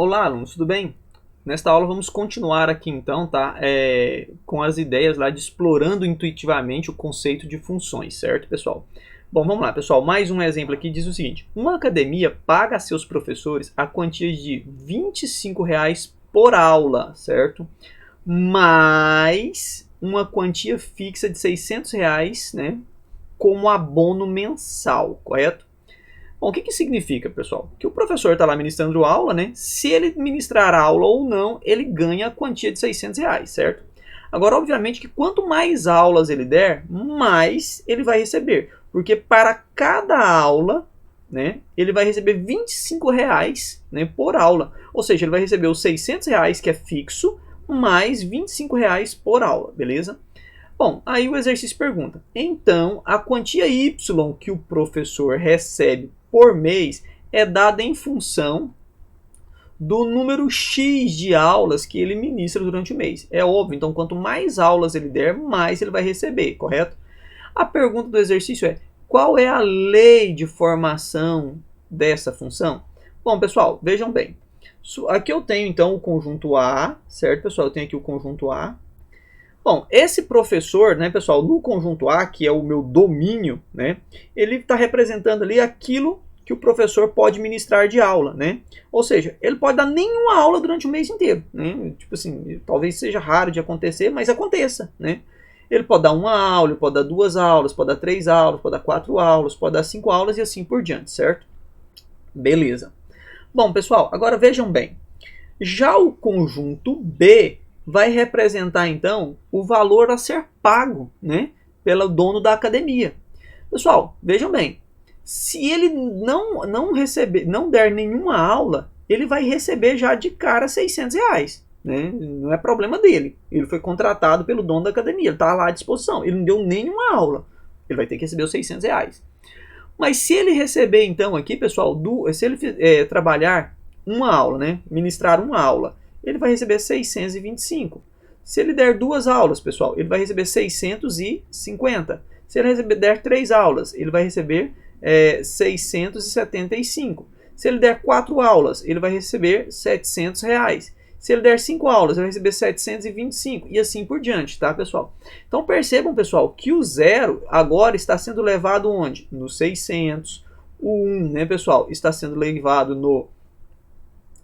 Olá, alunos, tudo bem? Nesta aula vamos continuar aqui então, tá? Com as ideias lá de explorando intuitivamente o conceito de funções, certo, pessoal? Bom, vamos lá, pessoal. Mais um exemplo aqui diz o seguinte: uma academia paga a seus professores a quantia de R$ 25 por aula, certo? Mais uma quantia fixa de R$ 600, né? Como abono mensal, correto? Bom, o que significa, pessoal? Que o professor está lá ministrando aula, né? Se ele ministrar aula ou não, ele ganha a quantia de R$ 600, certo? Agora, obviamente que quanto mais aulas ele der, mais ele vai receber. Porque para cada aula, né, ele vai receber R$ 25, né, por aula. Ou seja, ele vai receber os R$ 600, que é fixo, mais R$ 25 por aula, beleza? Bom, aí o exercício pergunta: então, a quantia Y que o professor recebe por mês é dada em função do número X de aulas que ele ministra durante o mês. É óbvio, então quanto mais aulas ele der, mais ele vai receber, correto? A pergunta do exercício é: qual é a lei de formação dessa função? Bom, pessoal, vejam bem. Aqui eu tenho então o conjunto A, certo, pessoal? Eu tenho aqui o conjunto A. Bom, esse professor, né, pessoal, no conjunto A, que é o meu domínio, né, ele está representando ali aquilo que o professor pode ministrar de aula, né? Ou seja, ele pode dar nenhuma aula durante o mês inteiro, né? Tipo assim, talvez seja raro de acontecer, mas aconteça, né? Ele pode dar uma aula, ele pode dar 2 aulas, pode dar 3 aulas, pode dar 4 aulas, pode dar 5 aulas e assim por diante, certo? Beleza. Bom, pessoal, agora vejam bem. Já o conjunto B vai representar, então, o valor a ser pago, né, pelo dono da academia. Pessoal, vejam bem, se ele não der nenhuma aula, ele vai receber já de cara R$ 600, né? Não é problema dele. Ele foi contratado pelo dono da academia, ele está lá à disposição. Ele não deu nenhuma aula, ele vai ter que receber os R$ 600. Mas se ele receber, então, aqui, pessoal, se ele trabalhar uma aula, né, ministrar uma aula, ele vai receber 625. Se ele der 2 aulas, pessoal, ele vai receber 650. Se ele der 3 aulas, ele vai receber 675. Se ele der 4 aulas, ele vai receber R$ 700. Se ele der 5 aulas, ele vai receber 725 e assim por diante, tá, pessoal? Então percebam, pessoal, que o 0 agora está sendo levado onde? No 600. O 1, né, pessoal, está sendo levado no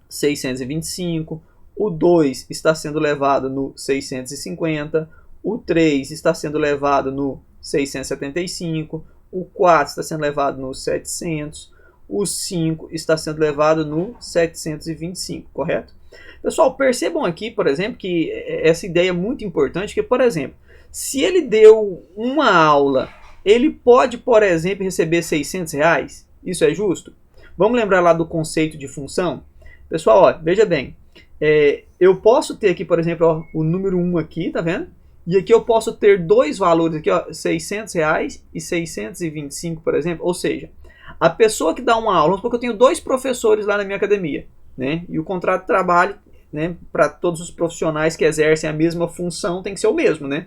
625. O 2 está sendo levado no 650. O 3 está sendo levado no 675. O 4 está sendo levado no 700. O 5 está sendo levado no 725, correto? Pessoal, percebam aqui, por exemplo, que essa ideia é muito importante, que, por exemplo, se ele deu uma aula, ele pode, por exemplo, receber R$ 600? Isso é justo? Vamos lembrar lá do conceito de função? Pessoal, ó, veja bem, eu posso ter aqui, por exemplo, ó, o número 1 aqui, tá vendo? E aqui eu posso ter 2 valores aqui, ó, R$ 600 e 625, por exemplo. Ou seja, a pessoa que dá uma aula, vamos supor que eu tenho 2 professores lá na minha academia, né? E o contrato de trabalho, né, para todos os profissionais que exercem a mesma função tem que ser o mesmo, né?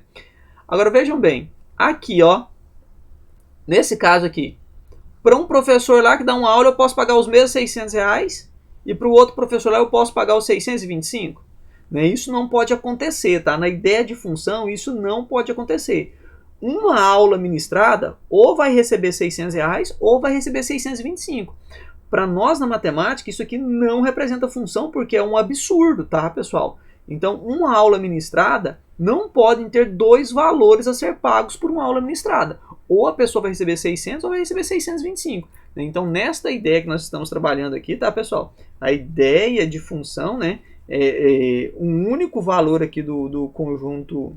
Agora vejam bem, aqui, ó, nesse caso aqui, para um professor lá que dá uma aula eu posso pagar os mesmos R$ 600 e para o outro professor lá eu posso pagar os 625. Né? Isso não pode acontecer, tá? Na ideia de função isso não pode acontecer. Uma aula ministrada ou vai receber R$ 600 ou vai receber 625. Para nós na matemática isso aqui não representa função porque é um absurdo, tá, pessoal? Então uma aula ministrada não pode ter 2 valores a ser pagos por uma aula ministrada. Ou a pessoa vai receber 600 ou vai receber 625. Então nesta ideia que nós estamos trabalhando aqui, tá, pessoal? A ideia de função, né, um único valor aqui do conjunto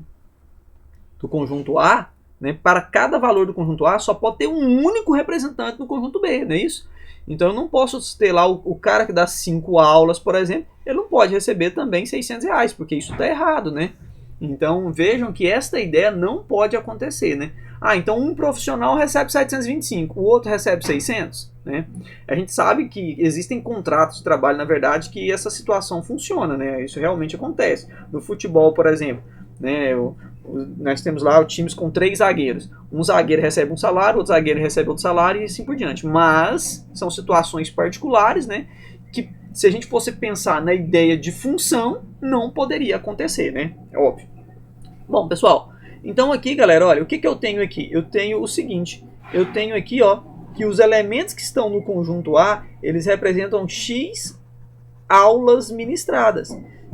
A, né, para cada valor do conjunto A só pode ter um único representante no conjunto B, não é isso? Então eu não posso ter lá o cara que dá 5 aulas, por exemplo, ele não pode receber também R$ 600, porque isso está errado, né? Então vejam que esta ideia não pode acontecer, né? Ah, então um profissional recebe 725, o outro recebe 600, né? A gente sabe que existem contratos de trabalho, na verdade, que essa situação funciona, né? Isso realmente acontece. No futebol, por exemplo, né, nós temos lá times com 3 zagueiros. Um zagueiro recebe um salário, outro zagueiro recebe outro salário e assim por diante. Mas são situações particulares, né, que se a gente fosse pensar na ideia de função, não poderia acontecer, né? É óbvio. Bom, pessoal, então aqui, galera, olha, o que eu tenho aqui? Eu tenho o seguinte, eu tenho aqui, ó, que os elementos que estão no conjunto A, eles representam X aulas ministradas.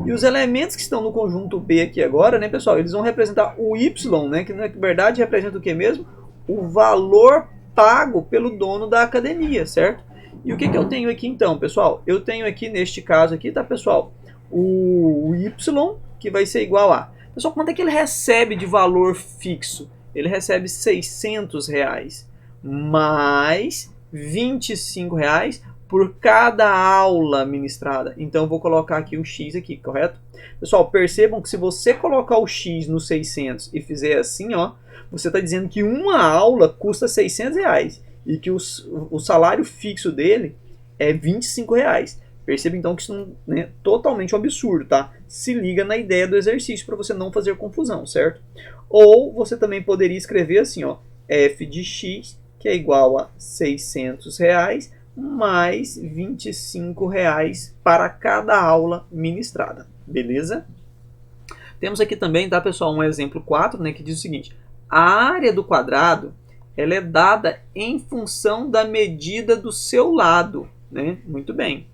E os elementos que estão no conjunto B aqui agora, né, pessoal, eles vão representar o Y, né, que na verdade representa o que mesmo? O valor pago pelo dono da academia, certo? E o que eu tenho aqui então, pessoal? Eu tenho aqui, neste caso aqui, tá, pessoal? O Y, que vai ser igual a... Pessoal, quanto é que ele recebe de valor fixo? Ele recebe R$600, mais R$25 por cada aula ministrada. Então eu vou colocar aqui o X aqui, correto? Pessoal, percebam que se você colocar o X no 600 e fizer assim, ó, você está dizendo que uma aula custa R$600 e que o salário fixo dele é R$25. Perceba então que isso não é totalmente um absurdo, tá? Se liga na ideia do exercício para você não fazer confusão, certo? Ou você também poderia escrever assim, ó, f de x, que é igual a R$600 mais R$25 para cada aula ministrada, beleza? Temos aqui também, tá, pessoal, um exemplo 4, né, que diz o seguinte: a área do quadrado, ela é dada em função da medida do seu lado, né? Muito bem.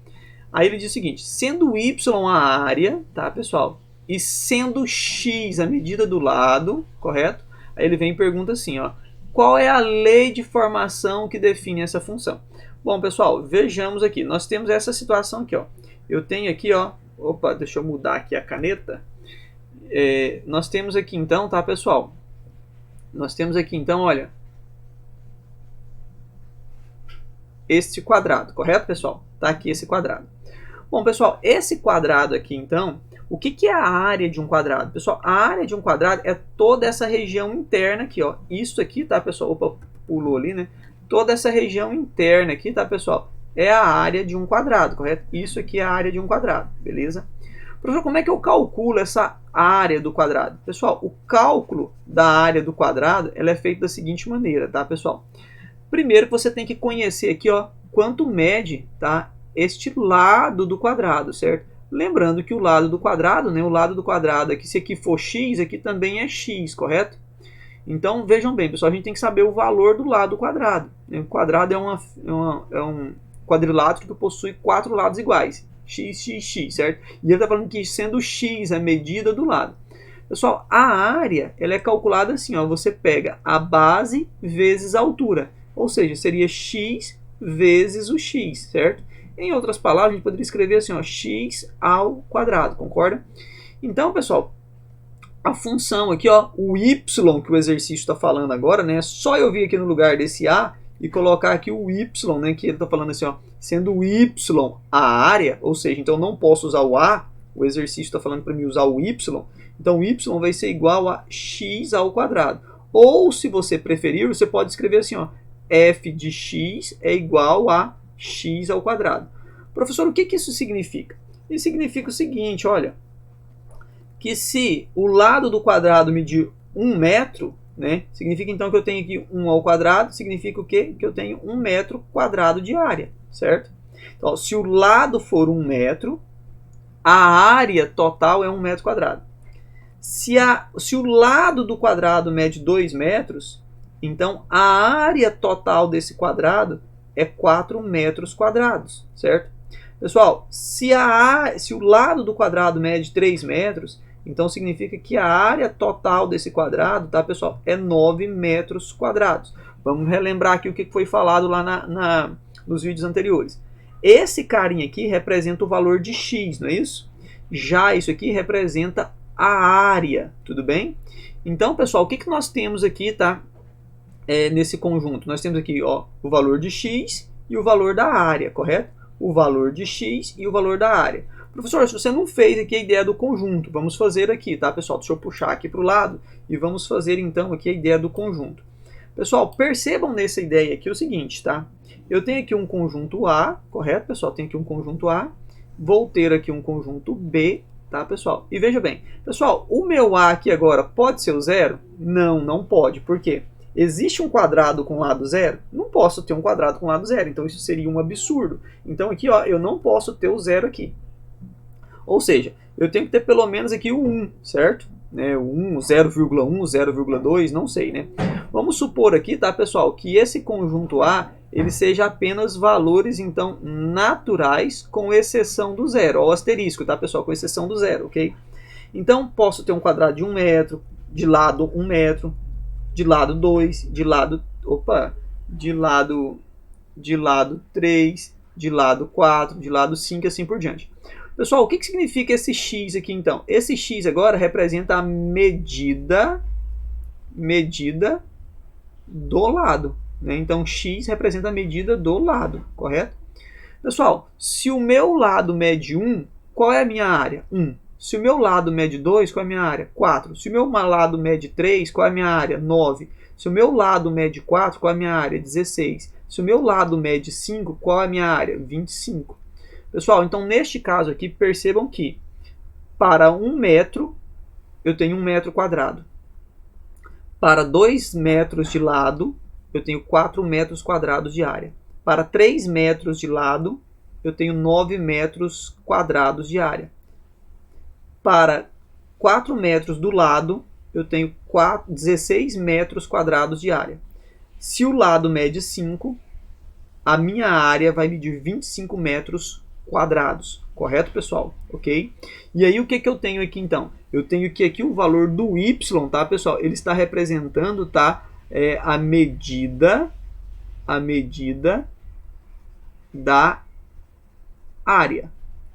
Aí ele diz o seguinte: sendo y a área, tá, pessoal? E sendo x a medida do lado, correto? Aí ele vem e pergunta assim, ó: qual é a lei de formação que define essa função? Bom, pessoal, vejamos aqui. Nós temos essa situação aqui, ó. Eu tenho aqui, ó. Opa, deixa eu mudar aqui a caneta. Nós temos aqui então, tá, pessoal? Nós temos aqui então, olha, este quadrado, correto, pessoal? Tá aqui esse quadrado. Bom, pessoal, esse quadrado aqui, então, o que é a área de um quadrado? Pessoal, a área de um quadrado é toda essa região interna aqui, ó. Isso aqui, tá, pessoal? Opa, pulou ali, né? Toda essa região interna aqui, tá, pessoal? É a área de um quadrado, correto? Isso aqui é a área de um quadrado, beleza? Professor, como é que eu calculo essa área do quadrado? Pessoal, o cálculo da área do quadrado, ela é feito da seguinte maneira, tá, pessoal? Primeiro, você tem que conhecer aqui, ó, quanto mede, tá, este lado do quadrado, certo? Lembrando que o lado do quadrado, né, o lado do quadrado aqui, se aqui for x, aqui também é x, correto? Então, vejam bem, pessoal, a gente tem que saber o valor do lado do quadrado. O quadrado é um quadrilátero que possui 4 lados iguais, x, x, x, certo? E ele está falando que sendo x a medida do lado. Pessoal, a área, ela é calculada assim, ó, você pega a base vezes a altura, ou seja, seria x vezes o x, certo? Em outras palavras, a gente poderia escrever assim, ó, x ao quadrado, concorda? Então, pessoal, a função aqui, ó, o y que o exercício está falando agora, né? É só eu vir aqui no lugar desse a e colocar aqui o y, né? Que ele está falando assim, ó, sendo o y a área, ou seja, então eu não posso usar o a, o exercício está falando para mim usar o y, então o y vai ser igual a x ao quadrado. Ou, se você preferir, você pode escrever assim, ó, f de x é igual a x ao quadrado. Professor, o que isso significa? Isso significa o seguinte, olha, que se o lado do quadrado medir 1 metro, né, significa então que eu tenho aqui 1 ao quadrado, significa o quê? Que eu tenho 1 metro quadrado de área, certo? Então, se o lado for 1 metro, a área total é 1 metro quadrado. Se o lado do quadrado mede 2 metros, então a área total desse quadrado é 4 metros quadrados, certo? Pessoal, se o lado do quadrado mede 3 metros, então significa que a área total desse quadrado, tá, pessoal, é 9 metros quadrados. Vamos relembrar aqui o que foi falado lá nos vídeos anteriores. Esse carinha aqui representa o valor de x, não é isso? Já isso aqui representa a área, tudo bem? Então, pessoal, o que nós temos aqui, tá? Nesse conjunto, nós temos aqui, ó, o valor de x e o valor da área, correto? O valor de x e o valor da área. Professor, se você não fez aqui a ideia do conjunto, vamos fazer aqui, tá, pessoal? Deixa eu puxar aqui para o lado e vamos fazer então aqui a ideia do conjunto. Pessoal, percebam nessa ideia aqui o seguinte, tá? Eu tenho aqui um conjunto A, correto, pessoal? Tenho aqui um conjunto A, vou ter aqui um conjunto B, tá, pessoal? E veja bem, pessoal, o meu A aqui agora pode ser o zero? Não, não pode. Por quê? Existe um quadrado com lado zero? Não posso ter um quadrado com lado zero, então isso seria um absurdo. Então aqui, ó, eu não posso ter o zero aqui. Ou seja, eu tenho que ter pelo menos aqui o 1, certo? Né, o 1, 0,1, 0,2, não sei, né? Vamos supor aqui, tá, pessoal, que esse conjunto A ele seja apenas valores, então, naturais, com exceção do zero. Ó, o asterisco, tá, pessoal? Com exceção do zero, ok? Então, posso ter um quadrado de 1 metro, de lado 1 metro, de lado 2, de lado 3, de lado 4, de lado 5 e assim por diante. Pessoal, o que significa esse x aqui então? Esse x agora representa a medida do lado, né? Então x representa a medida do lado, correto? Pessoal, se o meu lado mede 1, qual é a minha área? 1. Se o meu lado mede 2, qual é a minha área? 4. Se o meu lado mede 3, qual é a minha área? 9. Se o meu lado mede 4, qual é a minha área? 16. Se o meu lado mede 5, qual é a minha área? 25. Pessoal, então neste caso aqui, percebam que para 1 metro, eu tenho 1 metro quadrado. Para 2 metros de lado, eu tenho 4 metros quadrados de área. Para 3 metros de lado, eu tenho 9 metros quadrados de área. Para 4 metros do lado, eu tenho 16 metros quadrados de área. Se o lado mede 5, a minha área vai medir 25 metros quadrados. Correto, pessoal? Ok? E aí, o que eu tenho aqui, então? Eu tenho que aqui o valor do y, tá, pessoal? Ele está representando, tá, a medida da área.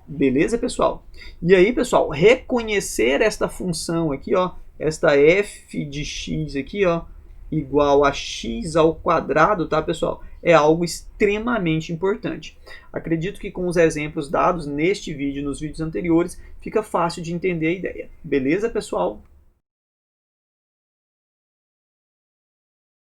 Beleza, pessoal? E aí, pessoal, reconhecer esta função aqui, ó, esta f de x aqui, ó, igual a x ao quadrado, tá, pessoal? É algo extremamente importante. Acredito que com os exemplos dados neste vídeo e nos vídeos anteriores, fica fácil de entender a ideia. Beleza, pessoal?